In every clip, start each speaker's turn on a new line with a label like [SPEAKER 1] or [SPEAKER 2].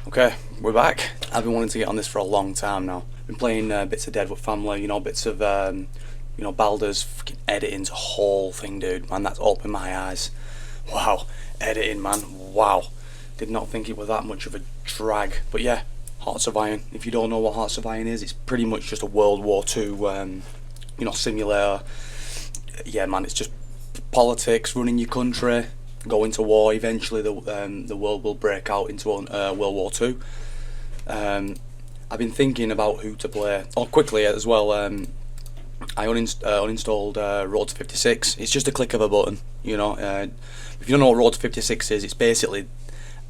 [SPEAKER 1] Okay, we're back. I've been wanting to get on this for a long time now. Been playing bits of Dead with Family, you know, bits of, Baldur's fucking editing's a whole thing, dude. Man, that's opened my eyes. Wow, editing, man. Wow. Did not think it was that much of a drag. But yeah, Hearts of Iron. If you don't know what Hearts of Iron is, it's pretty much just a World War II, simulator. Yeah, man, it's just politics, running your country, going to war. Eventually the world will break out into World War II. I've been thinking about who to play. Oh, quickly as well, I uninstalled Road to 56. It's just a click of a button, you know. If you don't know what Road to 56 is, it's basically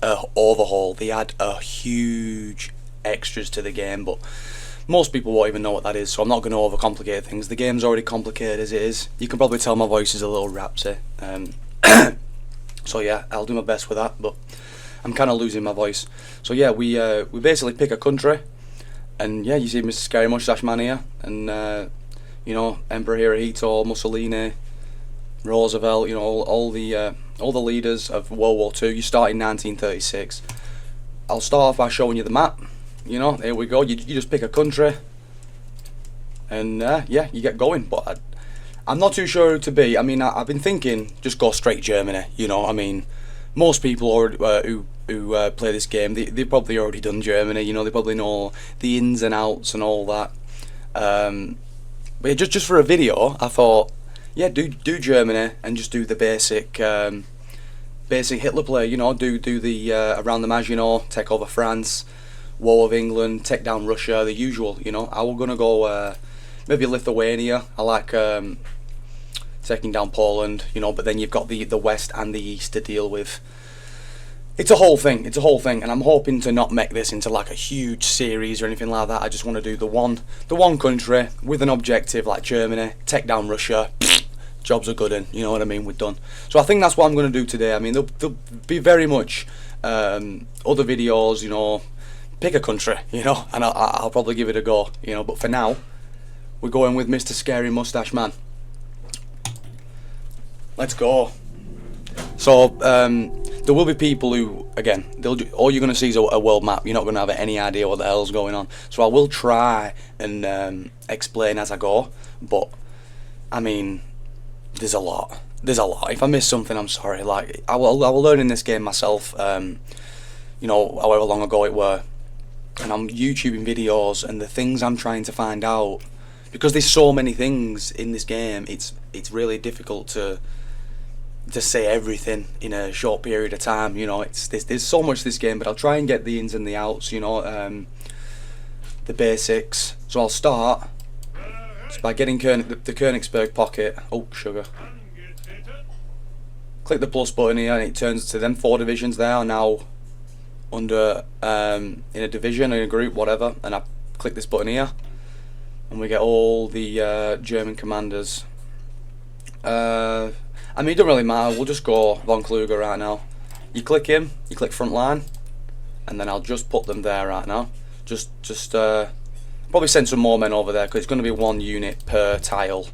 [SPEAKER 1] a overhaul. They add a huge extras to the game, but most people won't even know what that is, so I'm not going to overcomplicate things. The game's already complicated as it is. You can probably tell my voice is a little rapsy. So yeah, I'll do my best with that, but I'm kind of losing my voice. So yeah, we basically pick a country, and yeah, you see Mr. Scary Moustache Man here, and Emperor Hirohito, Mussolini, Roosevelt, you know, all the leaders of World War II. You start in 1936. I'll start off by showing you the map. You know, here we go. You just pick a country, and yeah, you get going. But I'm not too sure who to be. I mean, I've been thinking just go straight Germany. You know, I mean, most people already, who play this game, they've probably already done Germany. You know, they probably know the ins and outs and all that. But yeah, just for a video, I thought, yeah, do Germany and just do the basic Hitler play. You know, do the around the Maginot, take over France, War of England, take down Russia, the usual. You know, I was gonna go maybe Lithuania. I like taking down Poland. You know, but then you've got the West and the East to deal with. It's a whole thing. It's a whole thing, and I'm hoping to not make this into like a huge series or anything like that. I just want to do the one country with an objective like Germany, take down Russia. Jobs are good, and you know what I mean. We're done. So I think that's what I'm going to do today. I mean, there'll be very much other videos. You know, pick a country. You know, and I'll probably give it a go. You know, but for now, we're going with Mr. Scary Moustache Man. Let's go. So there will be people who, again, all you're going to see is a world map. You're not going to have any idea what the hell's going on. So I will try and explain as I go. But I mean, there's a lot. There's a lot. If I miss something, I'm sorry. Like I will learn in this game myself. You know, however long ago it were, and I'm YouTubing videos and the things I'm trying to find out, because there's so many things in this game. It's really difficult to say everything in a short period of time. You know, there's so much to this game, but I'll try and get the ins and the outs, you know, the basics. So I'll start by getting the Königsberg pocket. Oh, sugar. Click the plus button here, and it turns to them 4 divisions there are now under in a division, in a group, whatever, and I click this button here, and we get all the German commanders. I mean, it doesn't really matter. We'll just go Von Kluger right now. You click him, you click front line, and then I'll just put them there right now. Just probably send some more men over there, because it's going to be 1 unit per tile,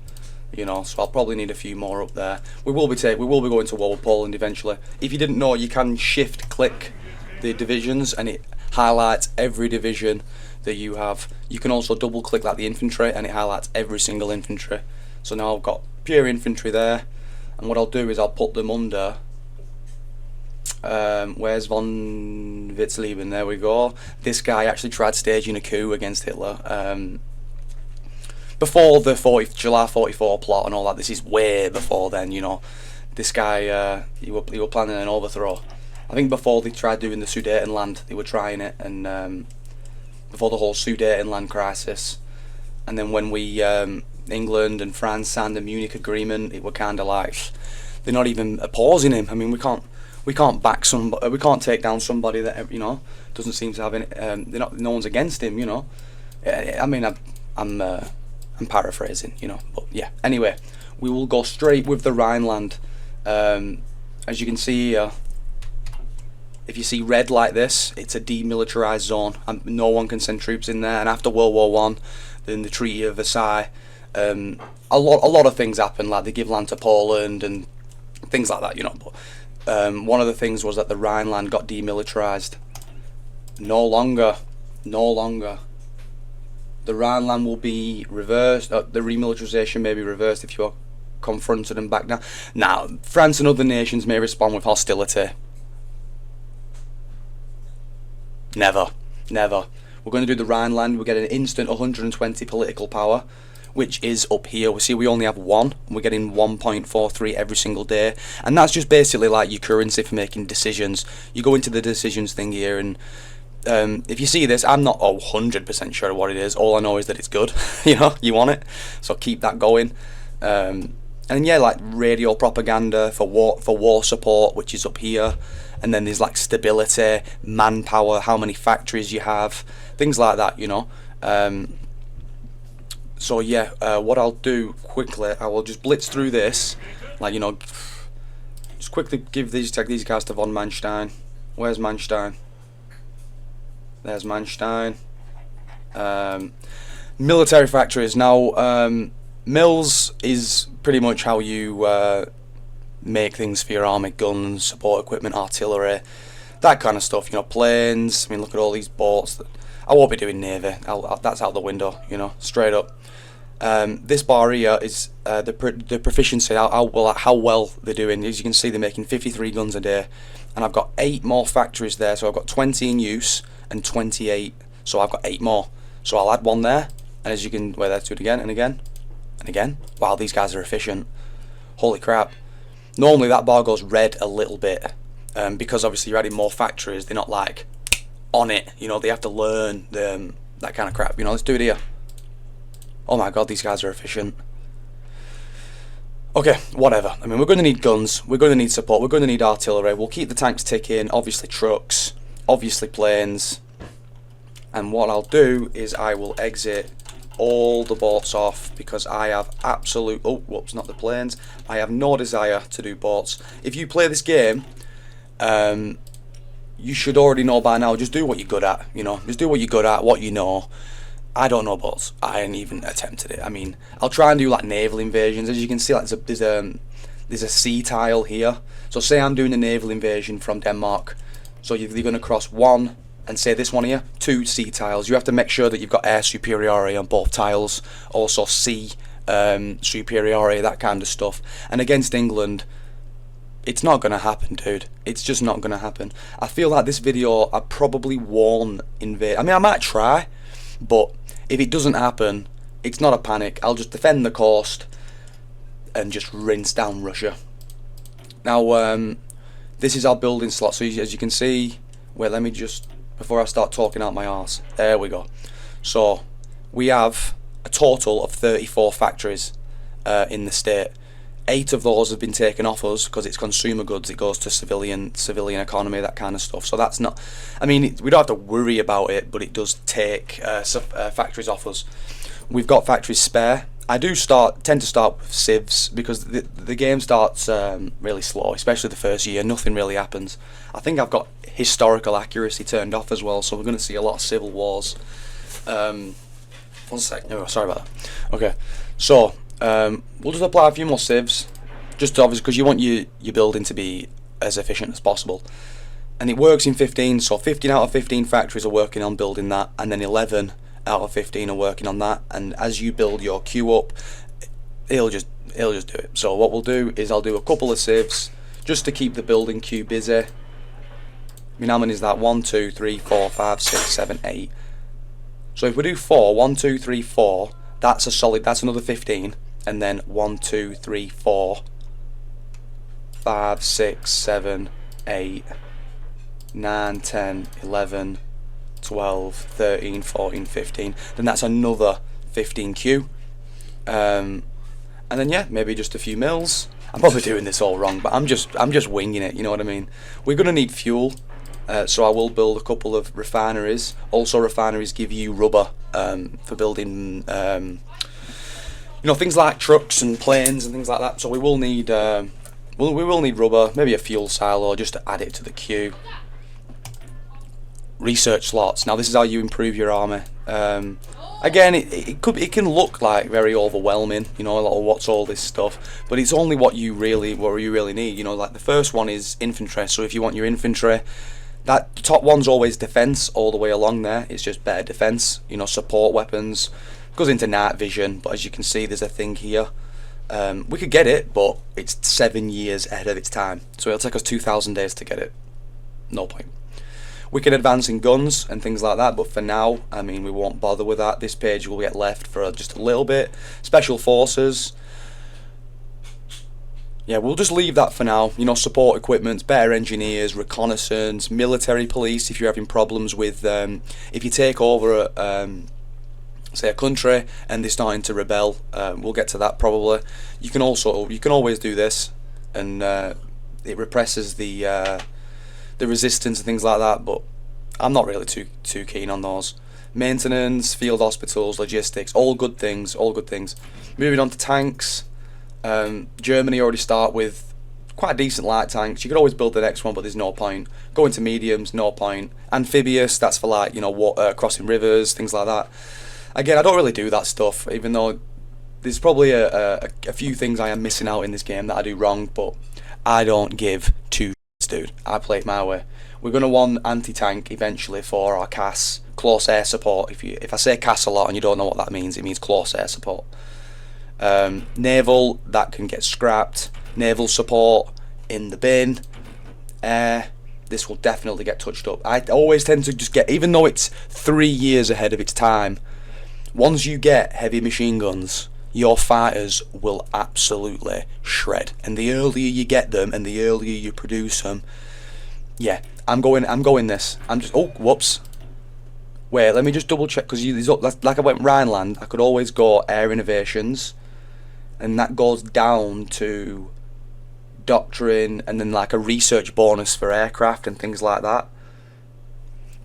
[SPEAKER 1] you know. So I'll probably need a few more up there. We will be going to war with Poland eventually. If you didn't know, you can shift click the divisions, and it highlights every division that you have. You can also double click like the infantry, and it highlights every single infantry. So now I've got pure infantry there. And what I'll do is I'll put them under, where's von Witzleben? There we go. This guy actually tried staging a coup against Hitler. Before the July 44 plot and all that. This is way before then, you know. This guy, he were planning an overthrow. I think before they tried doing the Sudetenland, they were trying it, and before the whole Sudetenland crisis. And then when we England and France signed the Munich agreement, it were kind of like they're not even opposing him. I mean, we can't back somebody, we can't take down somebody that, you know, doesn't seem to have any. No one's against him, you know. I mean, I'm paraphrasing, you know, but yeah. Anyway, we will go straight with the Rhineland. As you can see here, if you see red like this, it's a demilitarized zone, and no one can send troops in there. And after World War I, then the Treaty of Versailles. A lot of things happen, like they give land to Poland and things like that, you know. But one of the things was that the Rhineland got demilitarized. No longer. The Rhineland will be reversed. The remilitarization may be reversed if you are confronted and back down. Now, France and other nations may respond with hostility. Never. We're going to do the Rhineland. We get an instant 120 political power, which is up here. We see we only have 1. And we're getting 1.43 every single day, and that's just basically like your currency for making decisions. You go into the decisions thing here, and if you see this, I'm not 100% sure what it is. All I know is that it's good. You want it, so keep that going. And yeah, like radio propaganda for war support, which is up here. And then there's like stability, manpower, how many factories you have, things like that, so yeah, what I'll do quickly, I will just blitz through this, like, just quickly give these guys to von Manstein. Where's Manstein? There's Manstein. Military factories. Now, mills is pretty much how you make things for your army, guns, support equipment, artillery, that kind of stuff. Planes. I mean, look at all these boats. I won't be doing navy. That's out the window. Straight up. This bar here is the proficiency. How well they're doing. As you can see, they're making 53 guns a day, and I've got 8 more factories there. So I've got 20 in use and 28. So I've got 8 more. So I'll add 1 there, and as you can, let's do it again and again and again. Wow, these guys are efficient. Holy crap. Normally that bar goes red a little bit, because obviously you're adding more factories. They're not like on it, they have to learn that kind of crap. Let's do it here. Oh my god, these guys are efficient. Okay, whatever. I mean, we're going to need guns, we're going to need support, we're going to need artillery. We'll keep the tanks ticking, obviously trucks, obviously planes. And what I'll do is I will exit all the boats off, because I have absolute, not the planes, I have no desire to do boats. If you play this game, you should already know by now, just do what you're good at, just do what you're good at, what you know. I don't know boats. I ain't even attempted it. I mean, I'll try and do like naval invasions. As you can see, like there's a sea tile here. So say I'm doing a naval invasion from Denmark, so you're going to cross 1 and say this one here, 2 sea tiles. You have to make sure that you've got air superiority on both tiles, also sea superiority, that kind of stuff. And against England, it's not going to happen, dude. It's just not going to happen. I feel like this video, I probably won't invade. I mean, I might try, but if it doesn't happen, it's not a panic. I'll just defend the coast and just rinse down Russia. Now, this is our building slot. So as you can see, wait, let me just, before I start talking out my arse, there we go. So we have a total of 34 factories in the state. 8 of those have been taken off us because it's consumer goods. It goes to civilian economy, that kind of stuff. So that's not, I mean, we don't have to worry about it, but it does take factories off us. We've got factories spare. I do tend to start with civs, because the game starts really slow, especially the first year. Nothing really happens. I think I've got historical accuracy turned off as well, so we're going to see a lot of civil wars. 1 sec. No, sorry about that. Okay, so we'll just apply a few more civs, just obviously because you want your building to be as efficient as possible. And it works in 15, so 15 out of 15 factories are working on building that, and then 11 out of 15 are working on that. And as you build your queue up, it'll just do it. So what we'll do is I'll do a couple of civs just to keep the building queue busy. I mean, how many is that? 1, 2, 3, 4, 5, 6, 7, 8. So if we do 4, 1, 2, 3, 4, that's a solid, that's another 15. And then 1, 2, 3, 4, 5, 6, 7, 8, 9, 10, 11, 12, 13, 14, 15. Then that's another 15 queue. And then yeah, maybe just a few mills. I'm probably doing this all wrong, but I'm just winging it, you know what I mean? We're gonna need fuel. So I will build a couple of refineries. Also, refineries give you rubber for building things like trucks and planes and things like that. So we will need we will need rubber, maybe a fuel silo just to add it to the queue. Research slots. Now this is how you improve your army. Again, it can look like very overwhelming, you know, like, what's all this stuff, but it's only what you really need. You know, like the first one is infantry. So if you want your infantry, that top one's always defense all the way along there. It's just better defense. You know, support weapons goes into night vision, but as you can see, there's a thing here. We could get it, but it's 7 years ahead of its time, so it'll take us 2,000 days to get it. No point. We can advance in guns and things like that, but for now, I mean, we won't bother with that. This page will get left for just a little bit. Special forces. Yeah, we'll just leave that for now. You know, support equipment, better engineers, reconnaissance, military police. If you're having problems with, if you take over, say a country and they're starting to rebel, we'll get to that probably. You can always do this, and it represses the resistance and things like that. But I'm not really too keen on those. Maintenance, field hospitals, logistics, all good things. All good things. Moving on to tanks. Germany already start with quite decent light tanks. You could always build the next one, but there's no point. Go into mediums, no point. Amphibious, that's for like, you know, crossing rivers, things like that. Again, I don't really do that stuff, even though there's probably a few things I am missing out in this game that I do wrong, but I don't give two shits, dude. I play it my way. We're going to want anti-tank eventually for our CAS, close air support. If I say CAS a lot and you don't know what that means, it means close air support. Naval, that can get scrapped. Naval support, in the bin. Air, this will definitely get touched up. I always tend to just get, even though it's 3 years ahead of its time, once you get heavy machine guns, your fighters will absolutely shred. And the earlier you get them and the earlier you produce them, yeah, I'm going this. Oh, whoops. Wait, let me just double check, because like I went Rhineland, I could always go air innovations, and that goes down to doctrine and then like a research bonus for aircraft and things like that.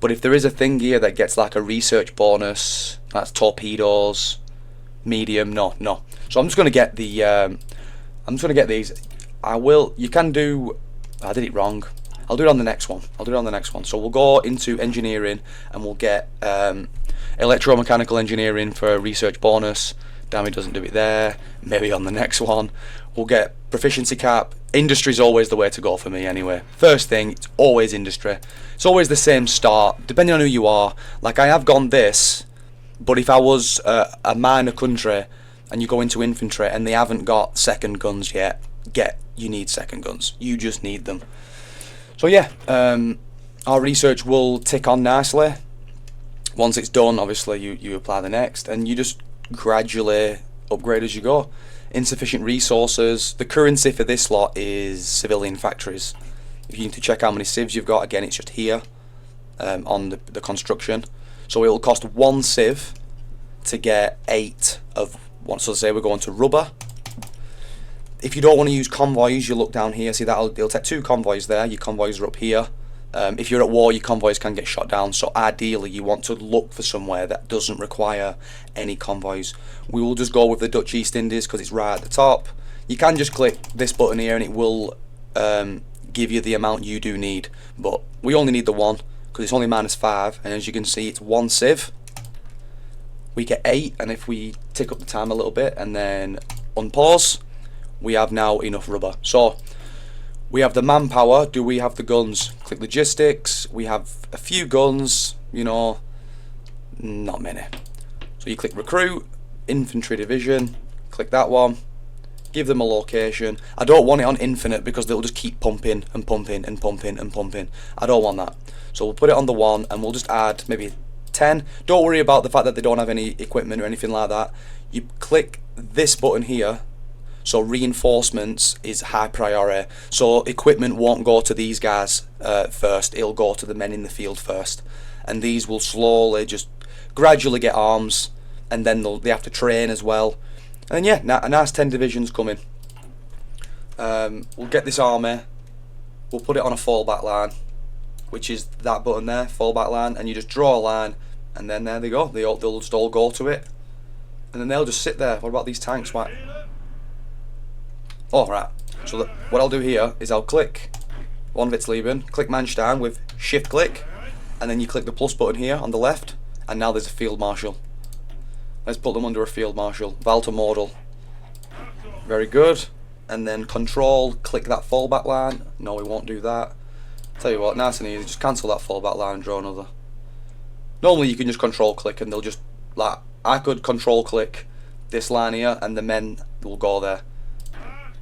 [SPEAKER 1] But if there is a thing here that gets like a research bonus, that's torpedoes, medium, no. So I'm just gonna get the I'm just gonna get these. You can do, I did it wrong. I'll do it on the next one. So we'll go into engineering and we'll get electromechanical engineering for a research bonus. Damn, it doesn't do it there. Maybe on the next one. We'll get proficiency cap. Industry's always the way to go for me anyway. First thing, it's always industry. It's always the same start, depending on who you are. Like, I have gone this, but if I was a minor country and you go into infantry and they haven't got second guns yet, you need second guns. You just need them. So yeah, our research will tick on nicely. Once it's done, obviously you apply the next, and you just gradually upgrade as you go. Insufficient resources. The currency for this lot is civilian factories. If you need to check how many civs you've got, again, it's just here on the construction. So it will cost 1 civ to get 8 of one. So say we're going to rubber. If you don't want to use convoys, you look down here. See that it'll take 2 convoys there. Your convoys are up here. If you're at war, your convoys can get shot down. So ideally, you want to look for somewhere that doesn't require any convoys. We will just go with the Dutch East Indies because it's right at the top. You can just click this button here and it will give you the amount you do need. But we only need the 1 because it's only -5. And as you can see, it's 1 civ. We get 8, and if we tick up the time a little bit and then unpause, we have now enough rubber. So we have the manpower. Do we have the guns? Click logistics. We have a few guns, you know, not many. So you click recruit, infantry division, click that one, give them a location. I don't want it on infinite because they'll just keep pumping and pumping and pumping and pumping. I don't want that. So we'll put it on the 1 and we'll just add maybe 10. Don't worry about the fact that they don't have any equipment or anything like that. You click this button here. So reinforcements is high priority. So equipment won't go to these guys first. It'll go to the men in the field first. And these will slowly just gradually get arms. And then they have to train as well. And yeah, a nice 10 divisions coming. We'll get this army. We'll put it on a fallback line, which is that button there, fallback line. And you just draw a line. And then there they go. They'll just all go to it. And then they'll just sit there. What about these tanks? Why? Oh, right. So what I'll do here is I'll click one Witzleben, click Manstein with shift click, and then you click the plus button here on the left, and now there's a field marshal. Let's put them under a field marshal. Valter modal. Very good. And then control, click that fallback line. No, we won't do that. Tell you what, nice and easy. Just cancel that fallback line and draw another. Normally you can just control click and they'll just, like, I could control click this line here and the men will go there.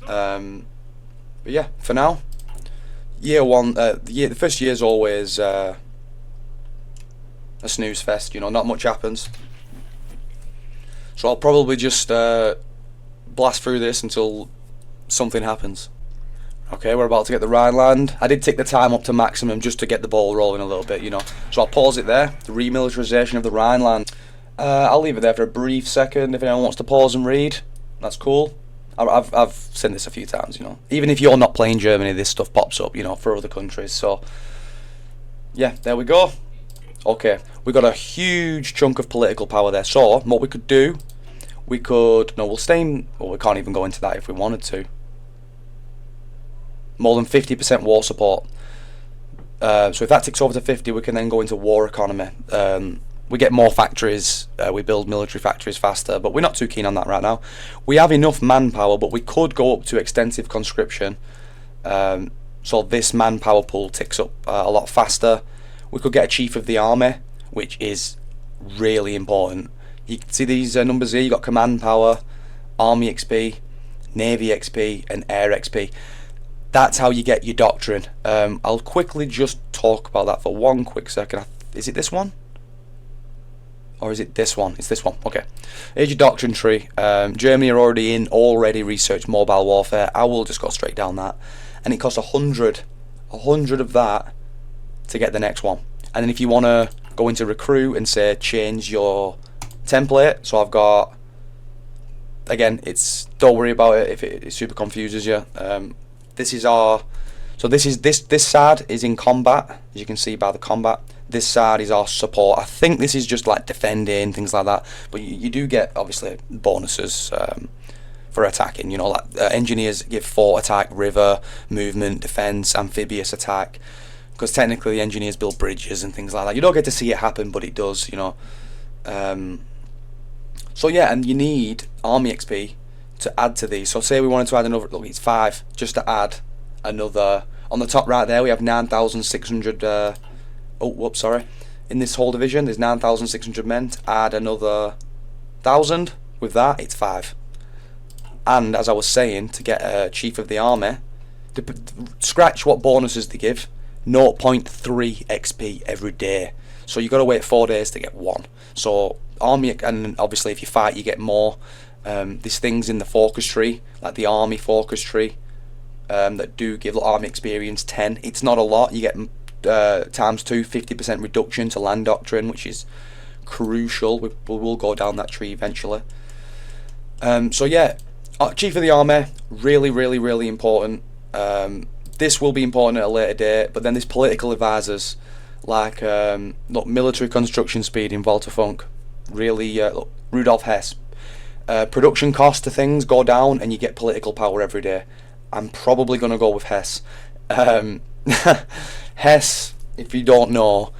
[SPEAKER 1] But yeah, for now, year one, the first year is always a snooze fest. You know, not much happens. So I'll probably just blast through this until something happens. Okay, we're about to get the Rhineland. I did take the time up to maximum just to get the ball rolling a little bit, you know. So I'll pause it there. The remilitarization of the Rhineland. I'll leave it there for a brief second. If anyone wants to pause and read, that's cool. I've said this a few times, you know. Even if you're not playing Germany, this stuff pops up, you know, for other countries. So yeah, there we go. Okay, we got a huge chunk of political power there. So what we could do, we'll stay in, well, we can't even go into that if we wanted to. More than 50% war support. So if that ticks over to 50, we can then go into war economy. We get more factories, we build military factories faster, but we're not too keen on that right now. We have enough manpower, but we could go up to extensive conscription. So this manpower pool ticks up a lot faster. We could get a chief of the army, which is really important. You can see these numbers here. You got command power, army XP, navy XP, and air XP. That's how you get your doctrine. I'll quickly just talk about that for one quick second. Is it this one? Or is it this one? It's this one. Okay. Here's your doctrine tree. Germany are already researched mobile warfare. I will just go straight down that. And it costs 100 of that to get the next one. And then if you want to go into recruit and say change your template, so I've got, again, don't worry about it if it super confuses you. This side is in combat, as you can see by the combat. This side is our support. I think this is just like defending, things like that. But you do get obviously bonuses for attacking. You know, like engineers give fort attack, river movement, defense, amphibious attack. Because technically engineers build bridges and things like that. You don't get to see it happen, but it does. You know. So yeah, and you need army XP to add to these. So say we wanted to add another, look, it's 5, just to add another. On the top right there we have 9,600 in this whole division there's 9,600 men. To add another 1,000 with that, it's 5. And as I was saying, to get a chief of the army, scratch what bonuses they give, 0.3 XP every day. So you got to wait 4 days to get 1. So army, and obviously if you fight you get more. There's things in the focus tree, like the army focus tree, that do give army experience 10. It's not a lot. You get times 2, 50% reduction to land doctrine, which is crucial. We'll go down that tree eventually. So yeah, chief of the army, really important. This will be important at a later date, but then there's political advisors like look, military construction speed in Walter Funk, really look, Rudolf Hess. Production cost to things go down and you get political power every day. I'm probably going to go with Hess. Hess, if you don't know,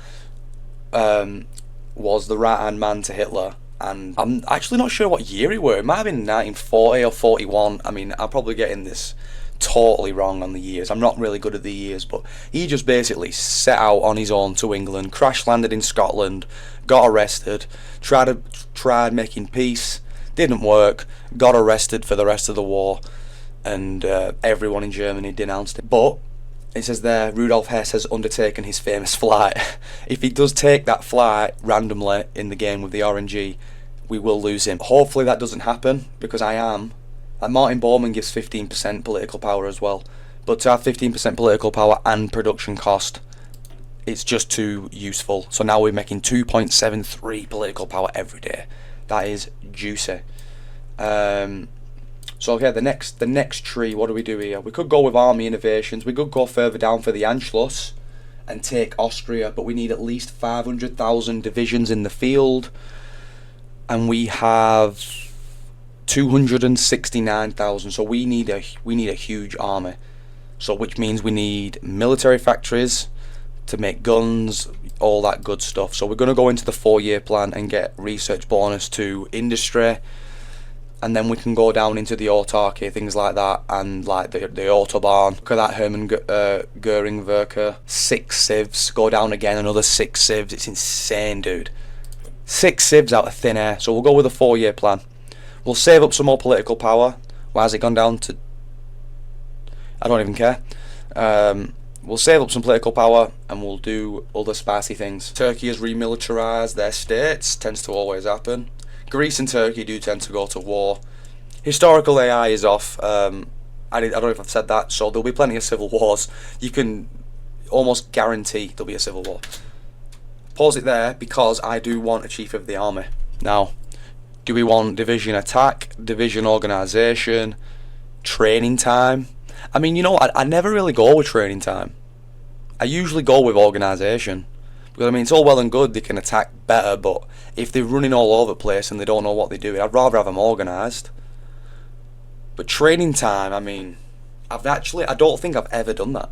[SPEAKER 1] was the right hand man to Hitler, and I'm actually not sure what year he were. It might have been 1940 or 41. I mean, I'm probably getting this totally wrong on the years. I'm not really good at the years, but he just basically set out on his own to England, crash landed in Scotland, got arrested, tried making peace, didn't work, got arrested for the rest of the war, and everyone in Germany denounced him. But it says there, Rudolf Hess has undertaken his famous flight. If he does take that flight randomly in the game with the RNG, we will lose him. Hopefully that doesn't happen, because like Martin Bormann gives 15% political power as well. But to have 15% political power and production cost, it's just too useful. So now we're making 2.73 political power every day. That is juicy. So okay, the next tree, what do we do here? We could go with army innovations. We could go further down for the Anschluss and take Austria, but we need at least 500,000 divisions in the field, and we have 269,000. So we need a huge army. So which means we need military factories, to make guns, all that good stuff. So we're going to go into the 4-year plan and get research bonus to industry, and then we can go down into the autarky, things like that, and like the autobahn. Look at that, Hermann Goering Werke. 6 civs, go down again, another 6 civs. It's insane, dude. 6 civs out of thin air. So we'll go with a 4-year plan. We'll save up some more political power. Why has it gone down to... I don't even care. We'll save up some political power and we'll do other spicy things. Turkey has remilitarised their states. Tends to always happen. Greece and Turkey do tend to go to war. Historical AI is off. I don't know if I've said that. So there'll be plenty of civil wars. You can almost guarantee there'll be a civil war. Pause it there because I do want a chief of the army. Now, do we want division attack, division organisation, training time? I mean, you know, I never really go with training time. I usually go with organisation. Because, I mean, it's all well and good they can attack better, but if they're running all over the place and they don't know what they're doing, I'd rather have them organised. But training time, I mean, I don't think I've ever done that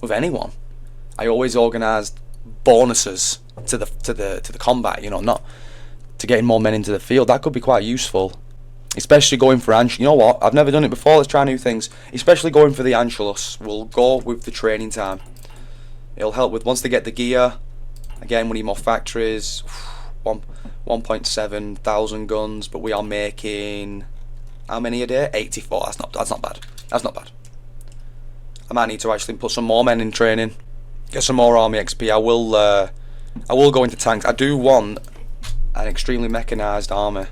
[SPEAKER 1] with anyone. I always organised bonuses to the combat, you know, not to getting more men into the field. That could be quite useful, especially going for you know what, I've never done it before, let's try new things, especially going for the Anschluss. We'll go with the training time. It'll help with once they get the gear. Again, we need more factories. 1.7 thousand guns, but we are making how many a day? 84. That's not bad. That's not bad. I might need to actually put some more men in training. Get some more army XP. I will go into tanks. I do want an extremely mechanised army.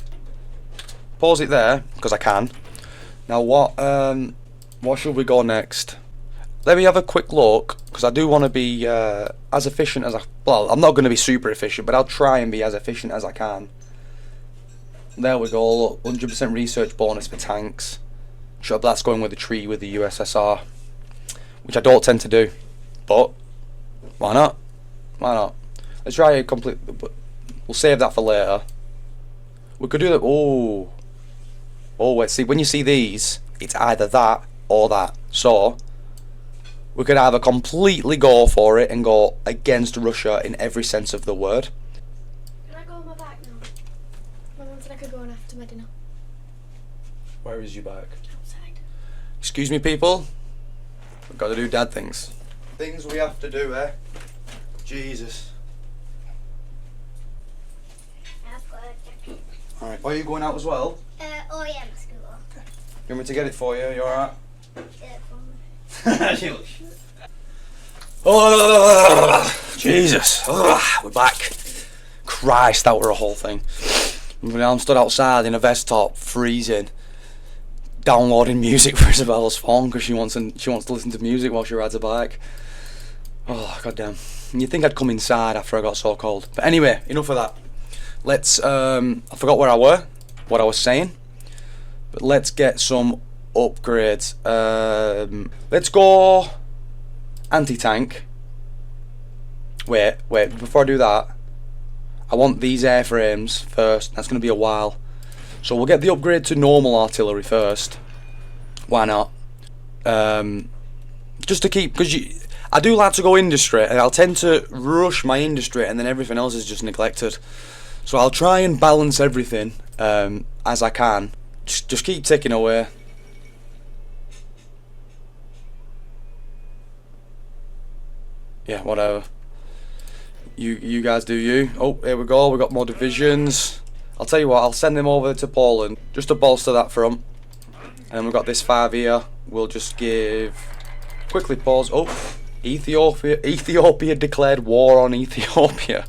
[SPEAKER 1] Pause it there because I can. Now what should we go next? Let me have a quick look because I do want to be as efficient as well, I'm not going to be super efficient, but I'll try and be as efficient as I can. There we go. Look, 100% research bonus for tanks. Sure, that's going with the tree with the USSR, which I don't tend to do, but why not? Why not? Let's try a complete. We'll save that for later. We could do that. Oh, wait. See, when you see these, it's either that or that. So we could either completely go for it and go against Russia in every sense of the word.
[SPEAKER 2] Can I go on my bike now? My mum said I could go on after my dinner.
[SPEAKER 1] Where is your bike?
[SPEAKER 2] Outside.
[SPEAKER 1] Excuse me, people. We've got to do dad things. Things we have to do, eh? Jesus.
[SPEAKER 2] I've got it.
[SPEAKER 1] Alright, are you going out as well?
[SPEAKER 2] Oh yeah, my scooter.
[SPEAKER 1] Okay. You want me to get it for you? You alright?
[SPEAKER 2] Yeah, for me.
[SPEAKER 1] Oh, Jesus. We're back. Christ, that were a whole thing. I'm stood outside in a vest top, freezing, downloading music for Isabella's phone because she wants to listen to music while she rides a bike. Oh, goddamn. You'd think I'd come inside after I got so cold. But anyway, enough of that. Let's, I forgot where I were, what I was saying. But let's get some upgrades. Let's go anti-tank. Wait, before I do that, I want these airframes first. That's going to be a while. So we'll get the upgrade to normal artillery first. Why not? Just to keep, because I do like to go industry, and I'll tend to rush my industry, and then everything else is just neglected. So I'll try and balance everything as I can. Just keep ticking away. Yeah, whatever. You guys do you. Oh, here we go. We got more divisions. I'll tell you what. I'll send them over to Poland just to bolster that front. And we've got this 5 here. We'll just give quickly pause. Oh, Ethiopia declared war on Ethiopia.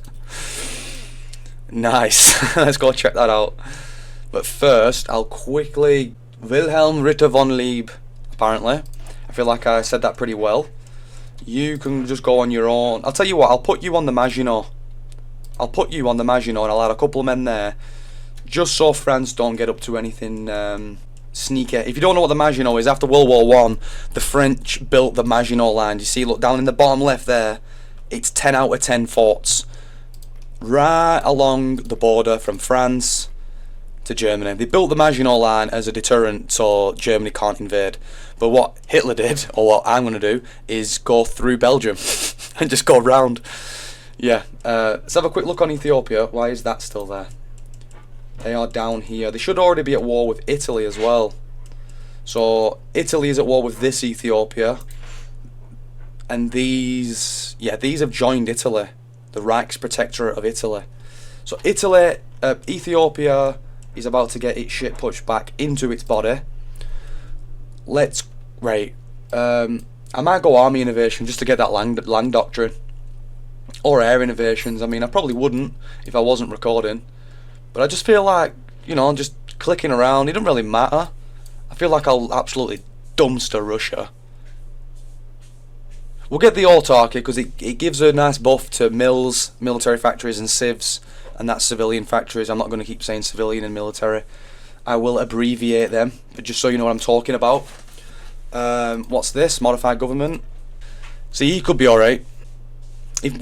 [SPEAKER 1] Nice. Let's go check that out. But first, I'll quickly Wilhelm Ritter von Lieb. Apparently, I feel like I said that pretty well. You can just go on your own. I'll tell you what, I'll put you on the Maginot. I'll put you on the Maginot and I'll add a couple of men there. Just so France don't get up to anything sneaky. If you don't know what the Maginot is, after World War I, the French built the Maginot Line. You see, look down in the bottom left there. It's 10 out of 10 forts. Right along the border from France to Germany. They built the Maginot Line as a deterrent so Germany can't invade. But what Hitler did, or what I'm going to do, is go through Belgium and just go round. Yeah, let's have a quick look on Ethiopia. Why is that still there? They are down here. They should already be at war with Italy as well. So Italy is at war with this Ethiopia. And these have joined Italy. The Reichsprotectorate of Italy. So Ethiopia is about to get its shit pushed back into its body. I might go army innovation just to get that land doctrine. Or air innovations. I mean, I probably wouldn't if I wasn't recording. But I just feel like, just clicking around, it doesn't really matter. I feel like I'll absolutely dumpster Russia. We'll get the autarky because it gives a nice buff to mills, military factories and civs, and that's civilian factories. I'm not going to keep saying civilian and military. I will abbreviate them, but just so you know what I'm talking about. What's this? Modified government. See, he could be alright.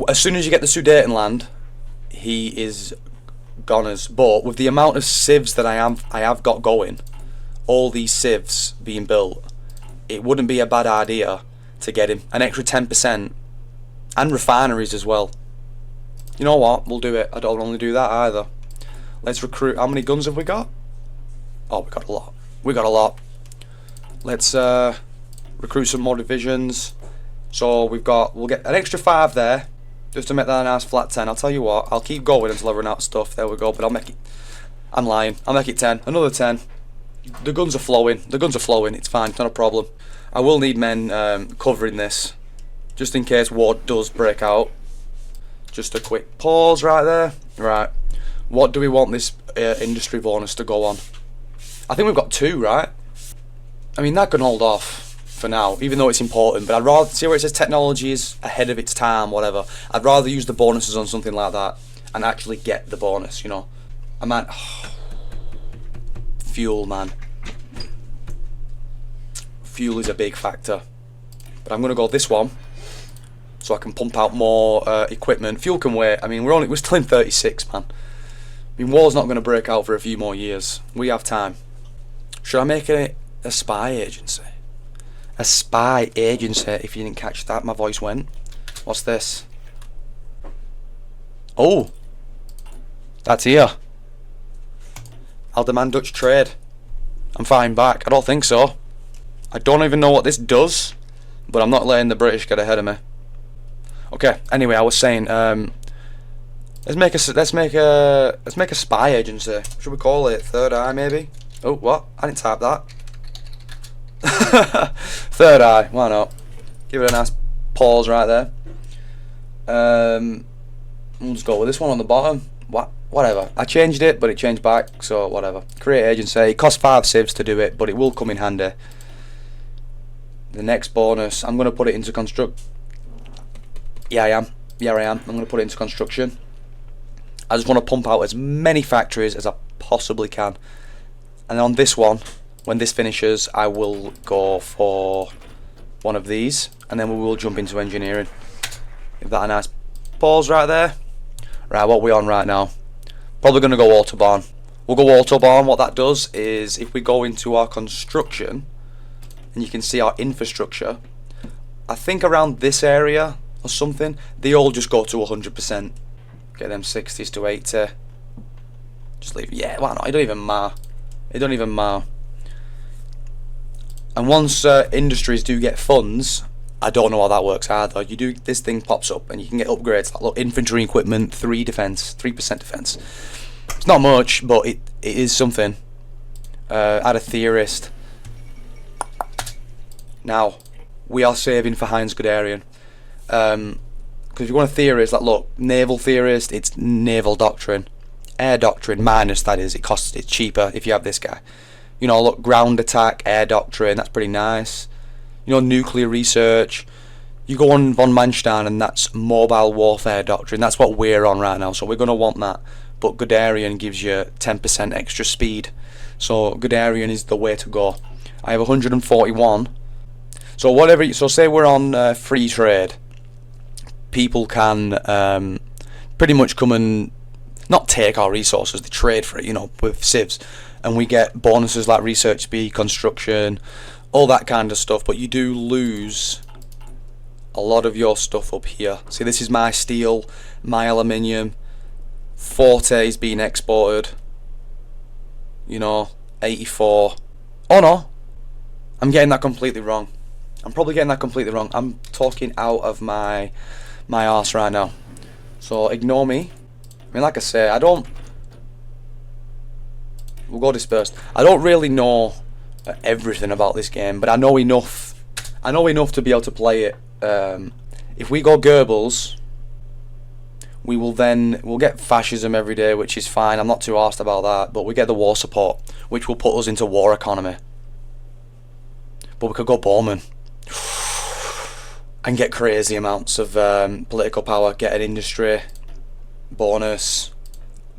[SPEAKER 1] As soon as you get the Sudetenland, he is goners. But with the amount of civs that I have got going, all these civs being built, it wouldn't be a bad idea to get him an extra 10% and refineries as well. You know what? We'll do it. I don't want to do that either. Let's recruit. How many guns have we got? Oh, we got a lot. We got a lot. Let's recruit some more divisions. So we'll get an extra 5 there, just to make that a nice flat 10. I'll tell you what, I'll keep going until I run out of stuff. There we go. But I'm lying. I'll make it 10. Another 10. The guns are flowing. It's fine. It's not a problem. I will need men covering this, just in case war does break out. Just a quick pause right there. Right. What do we want this industry bonus to go on? I think we've got 2, right? I mean, that can hold off for now, even though it's important, but I'd rather see where it says technology is ahead of its time, whatever. I'd rather use the bonuses on something like that and actually get the bonus, I might... Fuel, man. Fuel is a big factor. But I'm going to go this one so I can pump out more equipment. Fuel can wait. I mean, we're still in 36, man. I mean, war's not going to break out for a few more years. We have time. Should I make it a spy agency? A spy agency, if you didn't catch that, my voice went. What's this? Oh! That's here. I'll demand Dutch trade. I'm fighting back. I don't think so. I don't even know what this does, but I'm not letting the British get ahead of me. Okay, anyway, I was saying, let's make a spy agency. Should we call it Third Eye, maybe? Oh, what? I didn't type that. Third Eye, why not? Give it a nice pause right there. We'll just go with this one on the bottom. Whatever. I changed it, but it changed back, so whatever. Create agency. It costs 5 civs to do it, but it will come in handy. The next bonus, I'm going to put it into construct. Yeah, I am. I'm going to put it into construction. I just want to pump out as many factories as I possibly can. And on this one, when this finishes, I will go for one of these, and then we will jump into engineering. Give that a nice pause right there. Right, what are we on right now? Probably going to go Autobahn. We'll go Autobahn. What that does is, if we go into our construction, and you can see our infrastructure, I think around this area or something, they all just go to 100%. Get them 60s to 80. Just leave. Yeah, why not? It don't even matter. It don't even matter. And once industries do get funds, I don't know how that works either. You do, this thing pops up and you can get upgrades like, look, infantry equipment, 3% defense. It's not much, but it is something. Add a theorist. Now, we are saving for Heinz Guderian. Because if you want a theorist, like look, naval theorist, it's naval doctrine. Air doctrine, minus that is, it's cheaper if you have this guy. Look, ground attack, air doctrine, that's pretty nice. Nuclear research. You go on von Manstein and that's mobile warfare doctrine. That's what we're on right now, so we're going to want that. But Guderian gives you 10% extra speed. So Guderian is the way to go. I have 141. So say we're on free trade. People can pretty much come and not take our resources, they trade for it, you know, with civs, and we get bonuses like research speed, construction, all that kind of stuff, but you do lose a lot of your stuff up here. See, this is my steel, my aluminium, Forte is being exported, you know, 84. Oh no, I'm getting that completely wrong. I'm probably getting that completely wrong. I'm talking out of my arse right now. So ignore me. I mean, like I say, we'll go dispersed. I don't really know everything about this game, but I know enough. I know enough to be able to play it. If we go Goebbels, we'll get fascism every day, which is fine. I'm not too arsed about that. But we get the war support, which will put us into war economy. But we could go Bormann and get crazy amounts of political power, get an industry bonus,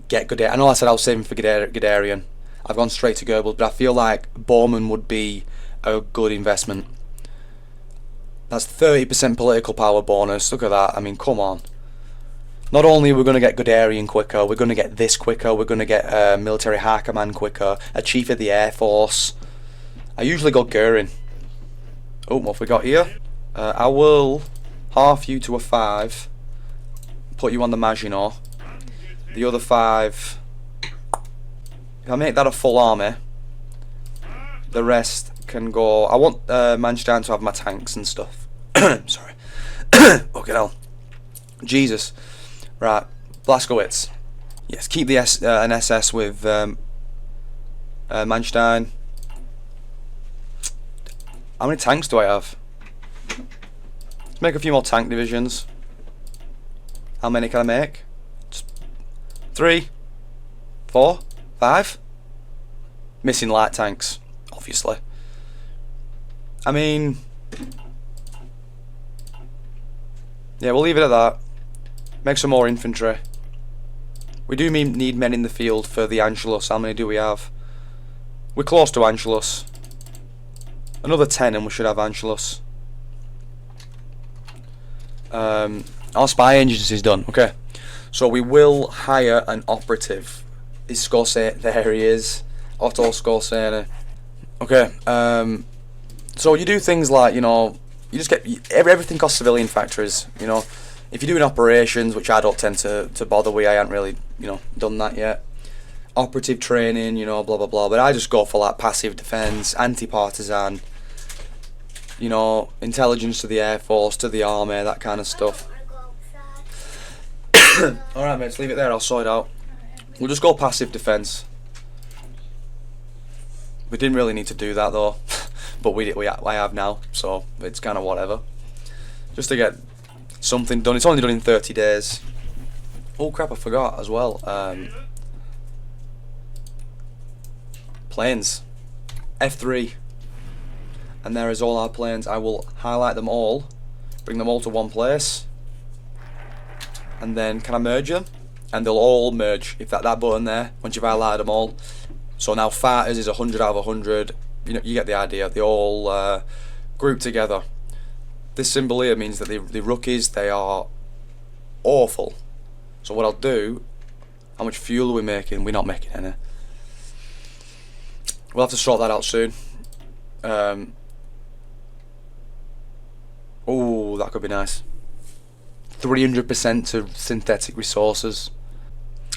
[SPEAKER 1] get Guderian. I know I said I was saving for Guderian. I've gone straight to Goebbels, but I feel like Bormann would be a good investment. That's 30% political power bonus. Look at that. I mean, come on. Not only are we going to get Guderian quicker, we're going to get this quicker, we're going to get a military high command quicker, a chief of the Air Force. I usually go Goering. Oh, what have we got here? I will half you to a 5, put you on the Maginot. The other 5, if I make that a full army, the rest can go. I want Manstein to have my tanks and stuff. Sorry. Okay, hell. Jesus. Right, Blaskowitz. Yes, keep the an SS with Manstein. How many tanks do I have? Let's make a few more tank divisions. How many can I make? Just 3, 4, 5. Missing light tanks, obviously. I mean, yeah, we'll leave it at that. Make some more infantry. We do need men in the field for the Anschluss. How many do we have? We're close to Anschluss. Another 10 and we should have Anschluss. Our spy agency is done. Okay. So we will hire an operative. Is Scorsese? There he is. Otto Scorsese. Okay. So you do things like, you know, you just get everything costs civilian factories, you know. If you're doing operations, which I don't tend to bother with, I haven't really, you know, done that yet. Operative training, you know, blah blah blah. But I just go for like passive defense, anti-partisan, you know, intelligence to the Air Force, to the Army, that kind of stuff. Alright, mates, leave it there, I'll sort it out. We'll just go passive defense. We didn't really need to do that though, but I have now, so it's kind of whatever. Just to get something done. It's only done in 30 days. Oh crap, I forgot as well. Planes. F3. And there is all our planes. I will highlight them all, bring them all to one place, and then can I merge them? And they'll all merge. If that button there, once you've highlighted them all. So now fighters is 100 out of 100. You know, you get the idea. They all group together. This symbol here means that the rookies, they are awful. So what I'll do, how much fuel are we making? We're not making any. We'll have to sort that out soon. Oh, that could be nice. 300% to synthetic resources.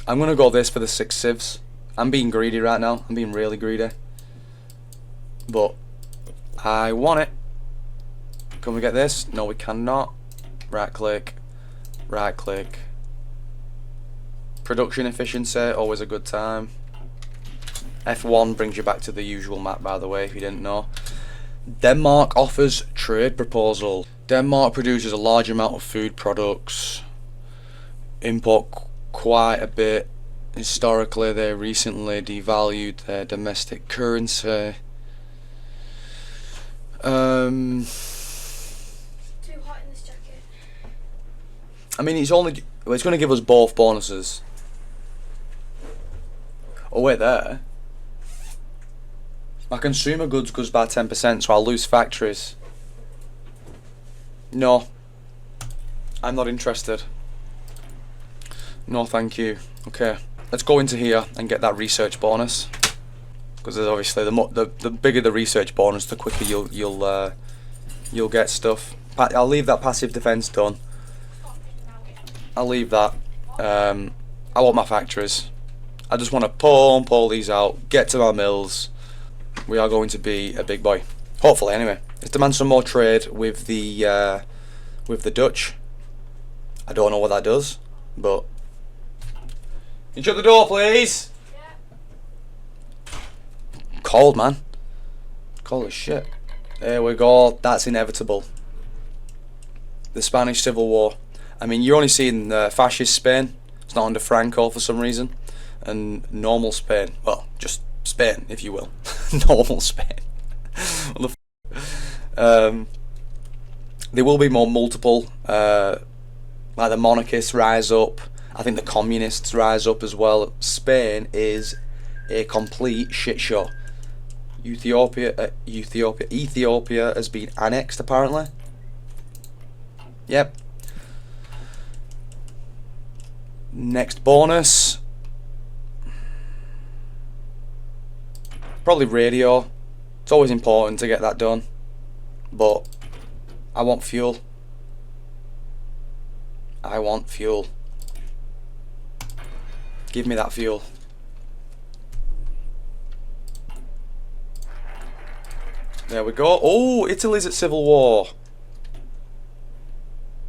[SPEAKER 1] I'm going to go this for the 6 civs. I'm being greedy right now. I'm being really greedy. But I want it. Can we get this? No, we cannot. Right click. Right click. Production efficiency, always a good time. F1 brings you back to the usual map, by the way, if you didn't know. Denmark offers trade proposal. Denmark produces a large amount of food products. Import quite a bit. Historically, they recently devalued their domestic currency. I mean, it's going to give us both bonuses. Oh wait, there. My consumer goods goes by 10%, so I'll lose factories. No, I'm not interested. No, thank you. Okay, let's go into here and get that research bonus. Because there's obviously the bigger the research bonus, the quicker you'll get stuff. I'll leave that passive defense done. I'll leave that. I want my factories. I just want to pump all these out, get to my mills. We are going to be a big boy. Hopefully, anyway. Let's demand some more trade with the Dutch. I don't know what that does, but... Can you shut the door, please? Yeah. Cold, man. Cold as shit. There we go. That's inevitable. The Spanish Civil War. I mean, you're only seeing fascist Spain. It's not under Franco for some reason. And normal Spain. Well, just Spain, if you will. Normal Spain. What the f. There will be more multiple. Like the monarchists rise up. I think the communists rise up as well. Spain is a complete shit show. Ethiopia has been annexed apparently. Yep. Next bonus. Probably radio. It's always important to get that done. But I want fuel. I want fuel. Give me that fuel. There we go. Oh, Italy's at civil war.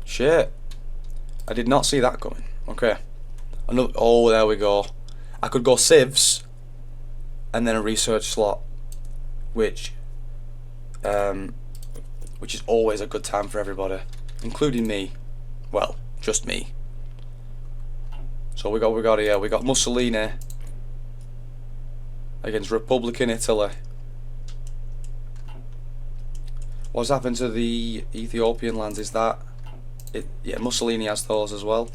[SPEAKER 1] Shit. I did not see that coming. Okay. Another. Oh, there we go. I could go civs and then a research slot, which is always a good time for everybody, including me. Well, just me. So we got here. We got Mussolini against Republican Italy. What's happened to the Ethiopian lands? Is that it? Yeah, Mussolini has those as well.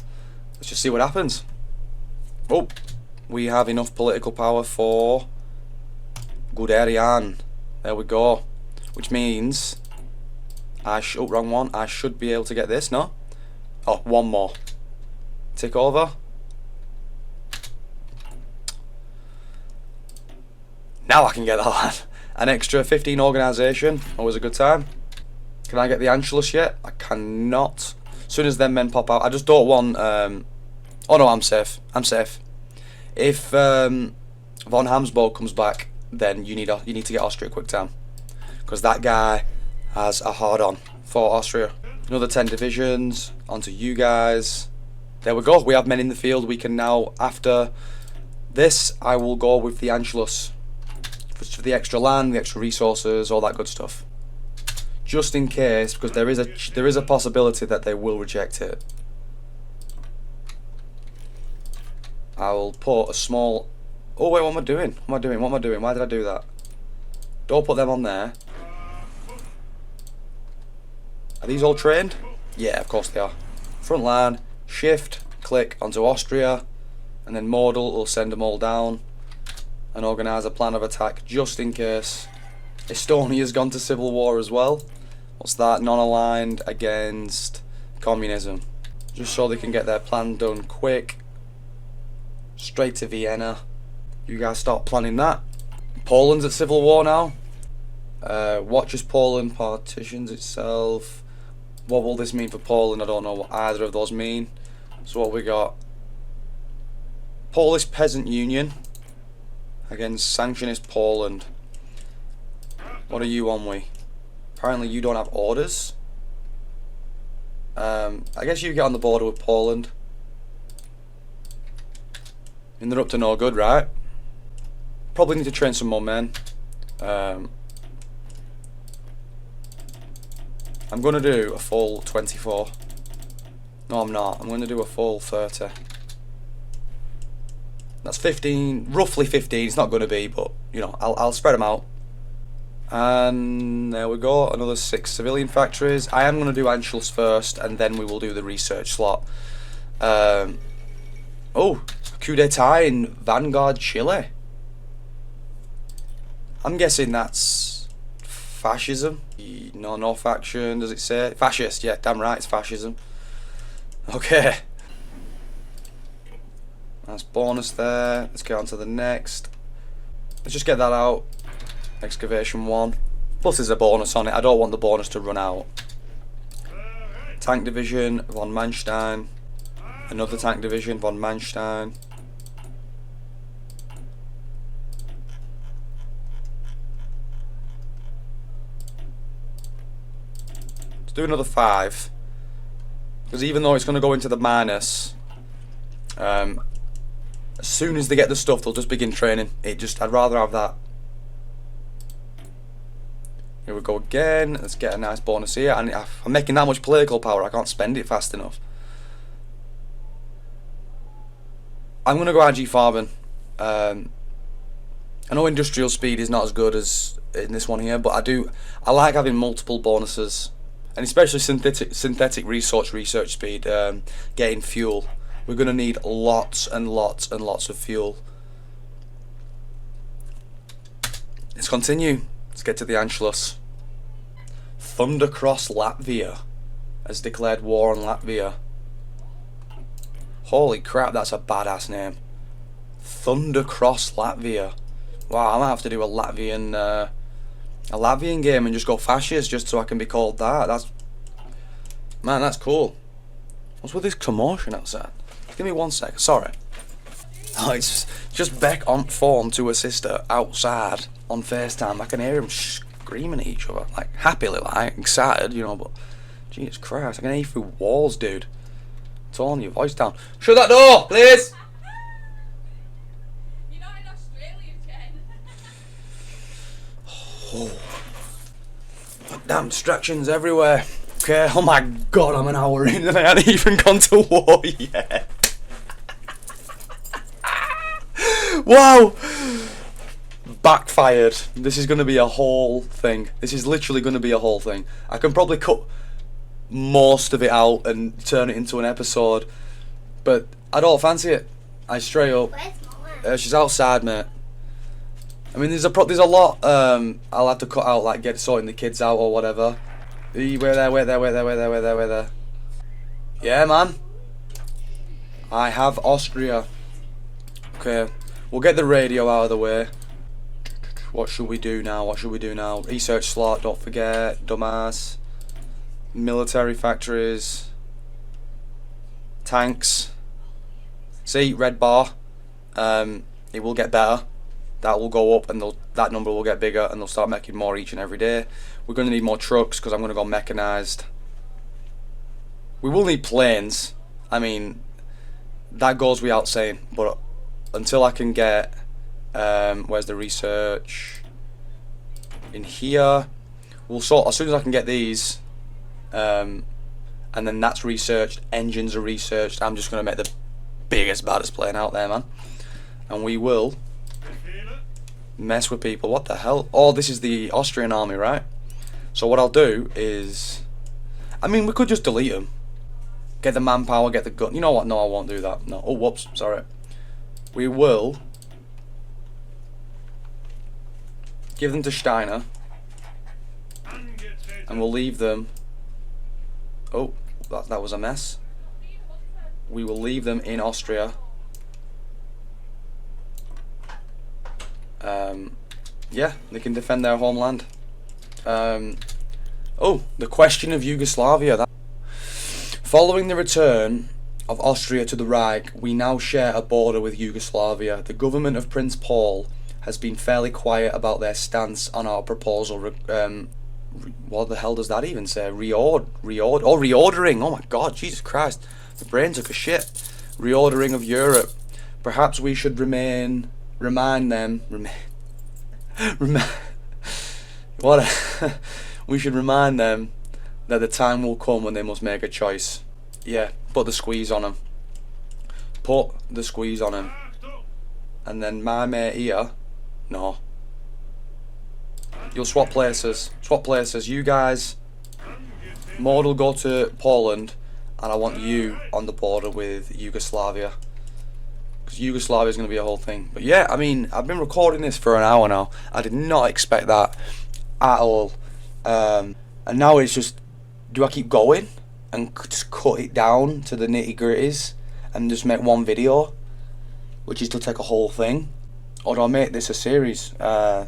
[SPEAKER 1] Let's just see what happens. Oh, we have enough political power for Guderian. There we go. Which means oh, wrong one. I should be able to get this. No. Oh, one more. Take over. Now I can get that one. An extra 15 organisation. Always a good time. Can I get the Anschluss yet? I cannot. As soon as them men pop out. I just don't want... oh no, I'm safe. I'm safe. If von Habsburg comes back, then you need to get Austria quick time. Because that guy has a hard-on for Austria. Another 10 divisions. Onto you guys. There we go. We have men in the field. We can now, after this, I will go with the Anschluss. For the extra land, the extra resources, all that good stuff. Just in case, because there is a possibility that they will reject it. I will put a small... Oh wait, what am I doing? What am I doing? What am I doing? Why did I do that? Don't put them on there. Are these all trained? Yeah, of course they are. Front line, shift, click onto Austria, and then modal will send them all down and organise a plan of attack just in case. Estonia's gone to civil war as well. What's that? Non-aligned against communism. Just so they can get their plan done quick. Straight to Vienna. You guys start planning that. Poland's at civil war now. Watches Poland partitions itself. What will this mean for Poland? I don't know what either of those mean. So what we got? Polish Peasant Union against Sanctionist Poland. What are you on with? Apparently you don't have orders. I guess you get on the border with Poland. And they're up to no good, right? Probably need to train some more men. I'm going to do a full 24. No, I'm not. I'm going to do a full 30. That's 15, roughly 15. It's not going to be, but you know, I'll spread them out. And there we go. Another 6 civilian factories. I am going to do Anschluss first, and then we will do the research slot. Oh, coup d'etat in Vanguard, Chile. I'm guessing that's fascism. No faction. Does it say fascist? Yeah, damn right, it's fascism. Okay. Nice bonus there. Let's get on to the next. Let's just get that out. Excavation 1. Plus there's a bonus on it. I don't want the bonus to run out. Tank Division, von Manstein. Another Tank Division, von Manstein. Let's do another 5. Because even though it's going to go into the minus, as soon as they get the stuff, they'll just begin training. I'd rather have that. Here we go again. Let's get a nice bonus here. And I'm making that much political power, I can't spend it fast enough. I'm going to go IG farming. I know industrial speed is not as good as in this one here, but I like having multiple bonuses. And especially synthetic research speed, getting fuel. We're going to need lots and lots and lots of fuel. Let's continue. Let's get to the Anschluss. Thundercross Latvia has declared war on Latvia. Holy crap, that's a badass name. Thundercross Latvia. Wow, I might have to do a Latvian game and just go fascist just so I can be called that. Man, that's cool. What's with this commotion outside? Give me 1 sec, sorry. Oh, it's just Beck on phone to her sister outside on FaceTime. I can hear them screaming at each other, like happily, like excited, you know, but Jesus Christ, I can hear you through walls, dude. Tone your voice down. Shut that door, please!
[SPEAKER 3] You're not in Australia, Jen.
[SPEAKER 1] Oh. Damn distractions everywhere. Okay, oh my god, I'm an hour in and I haven't even gone to war yet. Wow! Backfired. This is going to be a whole thing. This is literally going to be a whole thing. I can probably cut most of it out and turn it into an episode, but I don't fancy it. I straight up. She's outside, mate. I mean, there's a lot I'll have to cut out, like sorting the kids out or whatever. Wait there. Yeah, man. I have Austria. Okay, we'll get the radio out of the way. What should we do now? Research slot, don't forget. Dumbass. Military factories. Tanks. See, red bar. It will get better. That will go up and that number will get bigger and they'll start making more each and every day. We're going to need more trucks because I'm going to go mechanized. We will need planes. I mean, that goes without saying, but until I can get where's the research in here, we'll sort as soon as I can get these and then that's researched, engines are researched. I'm just going to make the biggest baddest plane out there, man, and we will mess with people. What the hell? Oh, this is the Austrian army, right? So what I'll do is, I mean, we could just delete them, get the manpower, get the gun. You know what? No, I won't do that. No. Oh, whoops. Sorry. We will give them to Steiner, and we'll leave them. Oh, that was a mess. We will leave them in Austria. Yeah, they can defend their homeland. Oh, the question of Yugoslavia. Following the return of Austria to the Reich, we now share a border with Yugoslavia. The government of Prince Paul has been fairly quiet about their stance on our proposal. What the hell does that even say? Reordering. Oh my God, Jesus Christ, the brain took a shit. Reordering of Europe. Perhaps we should remind them. We should remind them that the time will come when they must make a choice. Yeah, put the squeeze on them. Put the squeeze on them. And then my mate here, no. You'll swap places. Swap places. You guys, Maud will go to Poland, and I want you on the border with Yugoslavia. Because Yugoslavia is going to be a whole thing. But yeah, I mean, I've been recording this for an hour now. I did not expect that at all. And now it's just, do I keep going and just cut it down to the nitty gritties and just make one video? which is to take a whole thing, or do I make this a series? I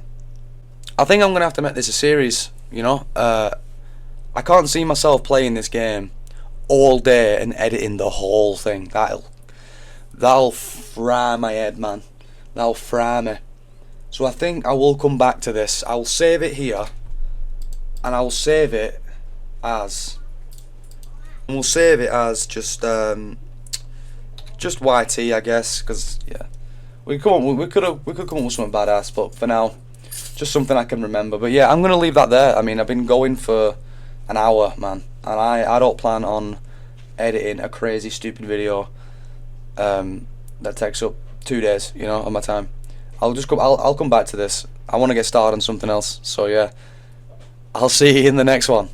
[SPEAKER 1] think I'm gonna have to make this a series. You know, I can't see myself playing this game all day and editing the whole thing. That'll fry my head, man. That'll fry me. So I think I will come back to this. I'll save it here, and I'll save it as. And we'll save it as just YT, I guess, because yeah, we could come up with something badass, but for now, just something I can remember. But yeah, I'm gonna leave that there. I mean, I've been going for an hour, man, and I don't plan on editing a crazy stupid video that takes up 2 days, you know, of my time. I'll come back to this. I want to get started on something else. So yeah, I'll see you in the next one.